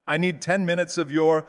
I need 10 minutes of your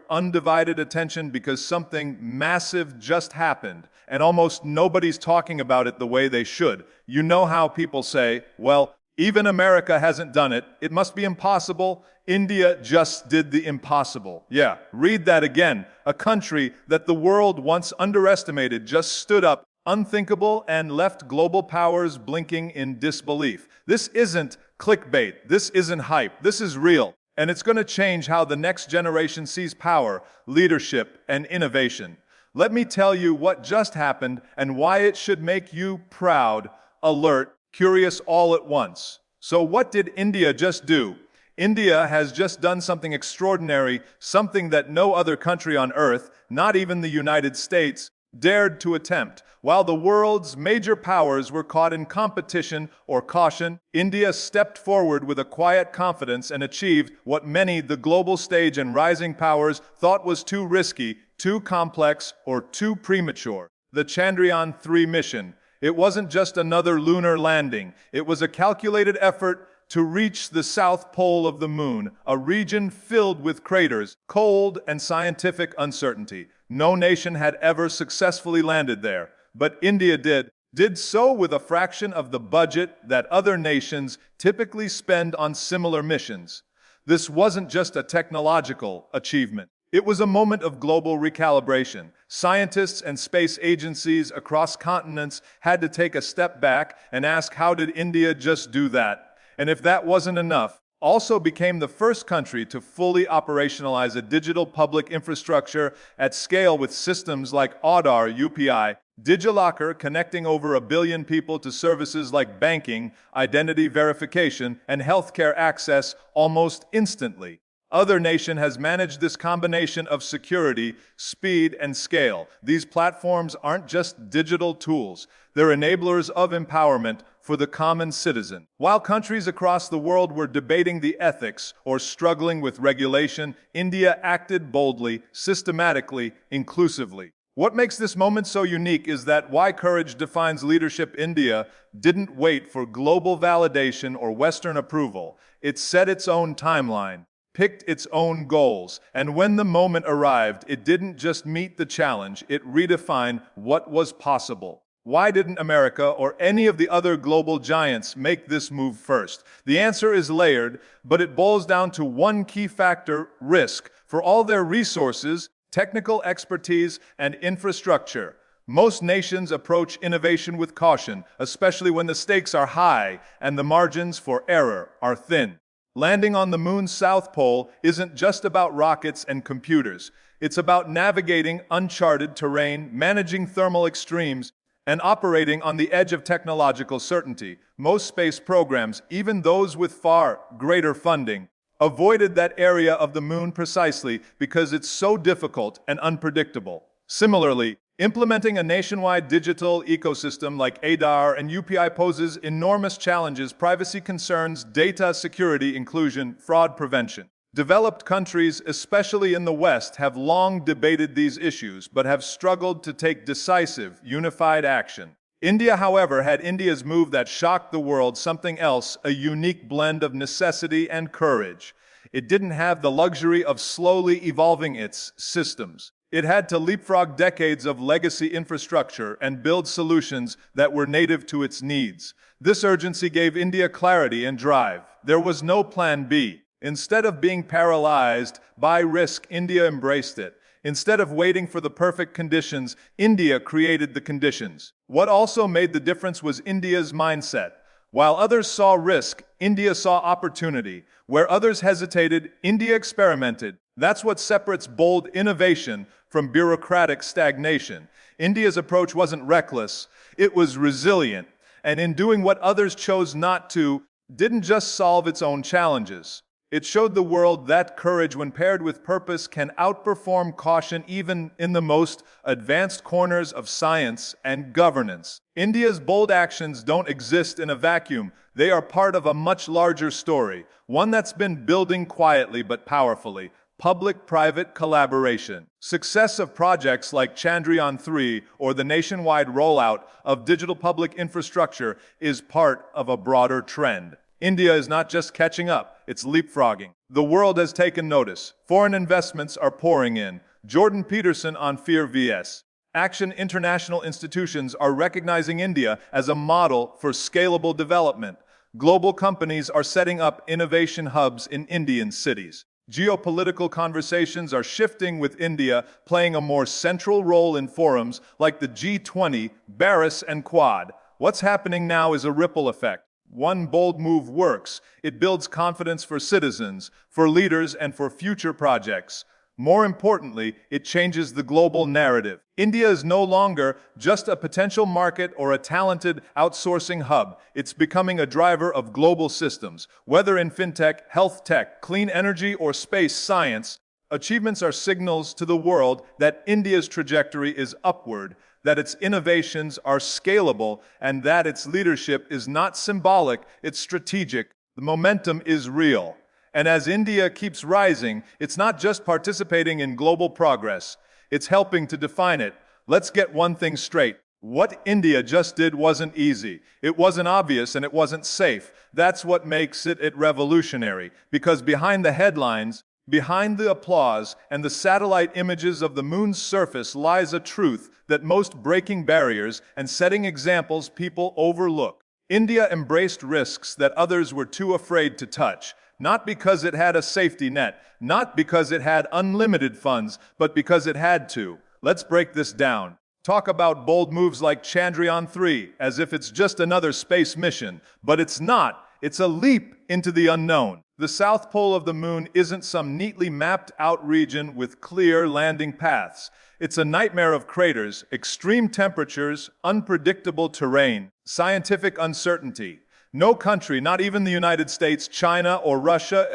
undivided attention because something massive just happened, and almost nobody's talking about it the way they should. You know how people say, well, even America hasn't done it. It must be impossible. India just did the impossible. Yeah, read that again. A country that the world once underestimated just stood up, unthinkable, and left global powers blinking in disbelief. This isn't clickbait. This isn't hype. This is real. And it's going to change how the next generation sees power, leadership, and innovation. Let me tell you what just happened and why it should make you proud, alert, curious all at once. So what did India just do? India has just done something extraordinary, something that no other country on earth, not even the United States, dared to attempt. While the world's major powers were caught in competition or caution, India stepped forward with a quiet confidence and achieved what many, the global stage and rising powers, thought was too risky, too complex, or too premature. The Chandrayaan-3 mission. It wasn't just another lunar landing. It was a calculated effort to reach the south pole of the moon, a region filled with craters, cold, and scientific uncertainty. No nation had ever successfully landed there, but India did so with a fraction of the budget that other nations typically spend on similar missions. This wasn't just a technological achievement. It was a moment of global recalibration. Scientists and space agencies across continents had to take a step back and ask, how did India just do that? And if that wasn't enough, also became the first country to fully operationalize a digital public infrastructure at scale with systems like Aadhaar UPI, DigiLocker connecting over 1 billion people to services like banking, identity verification, and healthcare access almost instantly. Other nation has managed this combination of security, speed, and scale. These platforms aren't just digital tools. They're enablers of empowerment for the common citizen. While countries across the world were debating the ethics or struggling with regulation, India acted boldly, systematically, inclusively. What makes this moment so unique is that why courage defines leadership. India didn't wait for global validation or Western approval. It set its own timeline, picked its own goals, and when the moment arrived, it didn't just meet the challenge, it redefined what was possible. Why didn't America or any of the other global giants make this move first? The answer is layered, but it boils down to one key factor: risk. For all their resources, technical expertise, and infrastructure, most nations approach innovation with caution, especially when the stakes are high and the margins for error are thin. Landing on the moon's south pole isn't just about rockets and computers. It's about navigating uncharted terrain, managing thermal extremes, and operating on the edge of technological certainty. Most space programs, even those with far greater funding, avoided that area of the moon precisely because it's so difficult and unpredictable. Similarly, implementing a nationwide digital ecosystem like Aadhaar and UPI poses enormous challenges: privacy concerns, data security, inclusion, fraud prevention. Developed countries, especially in the West, have long debated these issues but have struggled to take decisive, unified action. India, however, had India's move that shocked the world, something else, a unique blend of necessity and courage. It didn't have the luxury of slowly evolving its systems. It had to leapfrog decades of legacy infrastructure and build solutions that were native to its needs. This urgency gave India clarity and drive. There was no plan B. Instead of being paralyzed by risk, India embraced it. Instead of waiting for the perfect conditions, India created the conditions. What also made the difference was India's mindset. While others saw risk, India saw opportunity. Where others hesitated, India experimented. That's what separates bold innovation from bureaucratic stagnation. India's approach wasn't reckless, it was resilient. And in doing what others chose not to, didn't just solve its own challenges. It showed the world that courage, when paired with purpose, can outperform caution even in the most advanced corners of science and governance. India's bold actions don't exist in a vacuum. They are part of a much larger story, one that's been building quietly but powerfully. Public-private collaboration. Success of projects like Chandrayaan-3 or the nationwide rollout of digital public infrastructure is part of a broader trend. India is not just catching up, it's leapfrogging. The world has taken notice. Foreign investments are pouring in. Jordan Peterson on Fear vs. Action. International institutions are recognizing India as a model for scalable development. Global companies are setting up innovation hubs in Indian cities. Geopolitical conversations are shifting, with India playing a more central role in forums like the G20, BRICS, and Quad. What's happening now is a ripple effect. One bold move works. It builds confidence for citizens, for leaders, and for future projects. More importantly, it changes the global narrative. India is no longer just a potential market or a talented outsourcing hub. It's becoming a driver of global systems. Whether in fintech, health tech, clean energy, or space science, achievements are signals to the world that India's trajectory is upward, that its innovations are scalable, and that its leadership is not symbolic, it's strategic. The momentum is real. And as India keeps rising, it's not just participating in global progress, it's helping to define it. Let's get one thing straight. What India just did wasn't easy. It wasn't obvious, and it wasn't safe. That's what makes it revolutionary. Because behind the headlines, behind the applause, and the satellite images of the moon's surface lies a truth that most breaking barriers and setting examples people overlook. India embraced risks that others were too afraid to touch. Not because it had a safety net, not because it had unlimited funds, but because it had to. Let's break this down. Talk about bold moves like Chandrayaan 3, as if it's just another space mission. But it's not. It's a leap into the unknown. The South Pole of the Moon isn't some neatly mapped out region with clear landing paths. It's a nightmare of craters, extreme temperatures, unpredictable terrain, scientific uncertainty. No country, not even the United States, China, or Russia,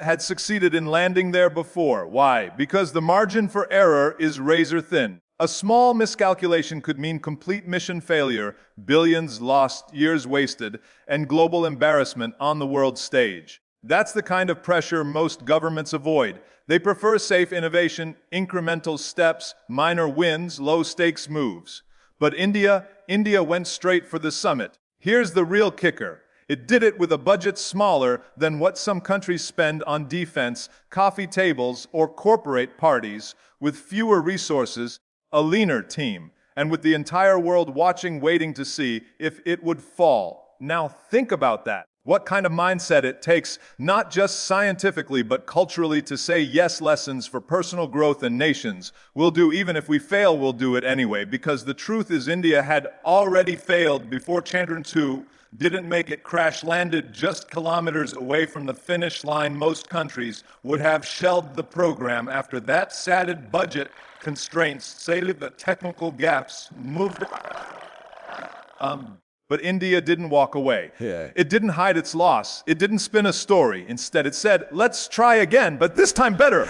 had succeeded in landing there before. Why? Because the margin for error is razor thin. A small miscalculation could mean complete mission failure, billions lost, years wasted, and global embarrassment on the world stage. That's the kind of pressure most governments avoid. They prefer safe innovation, incremental steps, minor wins, low-stakes moves. But India went straight for the summit. Here's the real kicker. It did it with a budget smaller than what some countries spend on defense, coffee tables, or corporate parties, with fewer resources, a leaner team, and with the entire world watching, waiting to see if it would fall. Now think about that. What kind of mindset it takes, not just scientifically, but culturally, to say yes. Lessons for personal growth and nations. We'll do, even if we fail, we'll do it anyway, because the truth is India had already failed before Chandrayaan 2 didn't make it, crash-landed just kilometers away from the finish line. Most countries would have shelved the program after that. Cited budget constraints, cited the technical gaps, moved. But India didn't walk away. Yeah. It didn't hide its loss. It didn't spin a story. Instead, it said, let's try again, but this time better.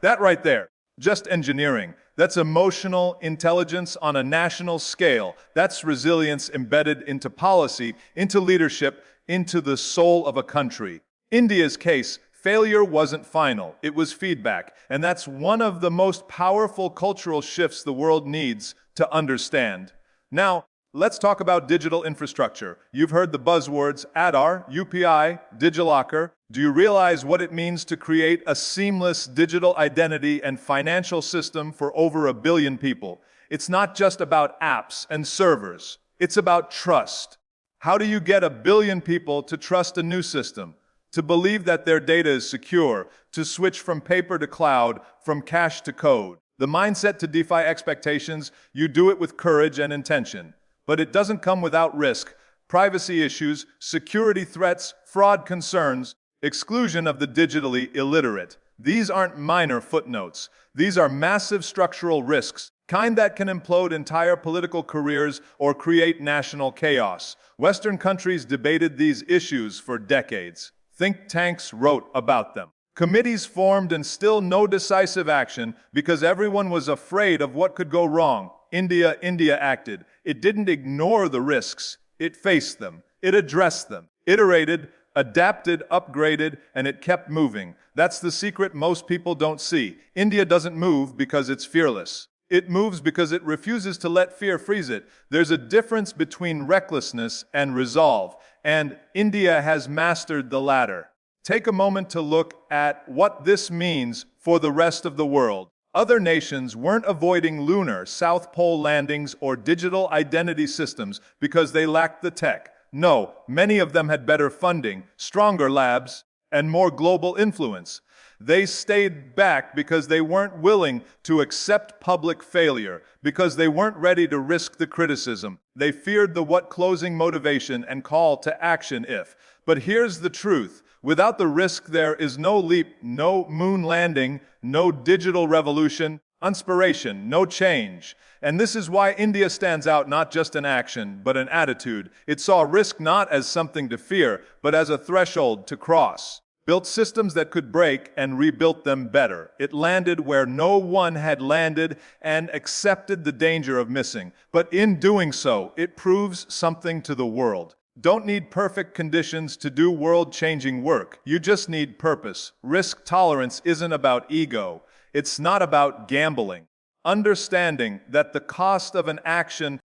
That right there, just engineering. That's emotional intelligence on a national scale. That's resilience embedded into policy, into leadership, into the soul of a country. India's case, failure wasn't final. It was feedback. And that's one of the most powerful cultural shifts the world needs to understand. Now, let's talk about digital infrastructure. You've heard the buzzwords Aadhaar, UPI, DigiLocker. Do you realize what it means to create a seamless digital identity and financial system for over 1 billion people? It's not just about apps and servers. It's about trust. How do you get 1 billion people to trust a new system? To believe that their data is secure, to switch from paper to cloud, from cash to code. The mindset to defy expectations, you do it with courage and intention. But it doesn't come without risk. Privacy issues, security threats, fraud concerns, exclusion of the digitally illiterate. These aren't minor footnotes. These are massive structural risks, kind that can implode entire political careers or create national chaos. Western countries debated these issues for decades. Think tanks wrote about them. Committees formed, and still no decisive action because everyone was afraid of what could go wrong. India acted. It didn't ignore the risks. It faced them. It addressed them. Iterated, adapted, upgraded, and it kept moving. That's the secret most people don't see. India doesn't move because it's fearless. It moves because it refuses to let fear freeze it. There's a difference between recklessness and resolve. and India has mastered the latter. Take a moment to look at what this means for the rest of the world. Other nations weren't avoiding lunar, South Pole landings or digital identity systems because they lacked the tech. No, many of them had better funding, stronger labs, and more global influence. They stayed back because they weren't willing to accept public failure, because they weren't ready to risk the criticism. They feared the what closing motivation and call to action if. But here's the truth. Without the risk, there is no leap, no moon landing, no digital revolution, inspiration, no change. And this is why India stands out not just in action, but in attitude. It saw risk not as something to fear, but as a threshold to cross. Built systems that could break and rebuilt them better. It landed where no one had landed and accepted the danger of missing. But in doing so, it proves something to the world. Don't need perfect conditions to do world-changing work. You just need purpose. Risk tolerance isn't about ego. It's not about gambling. Understanding that the cost of an action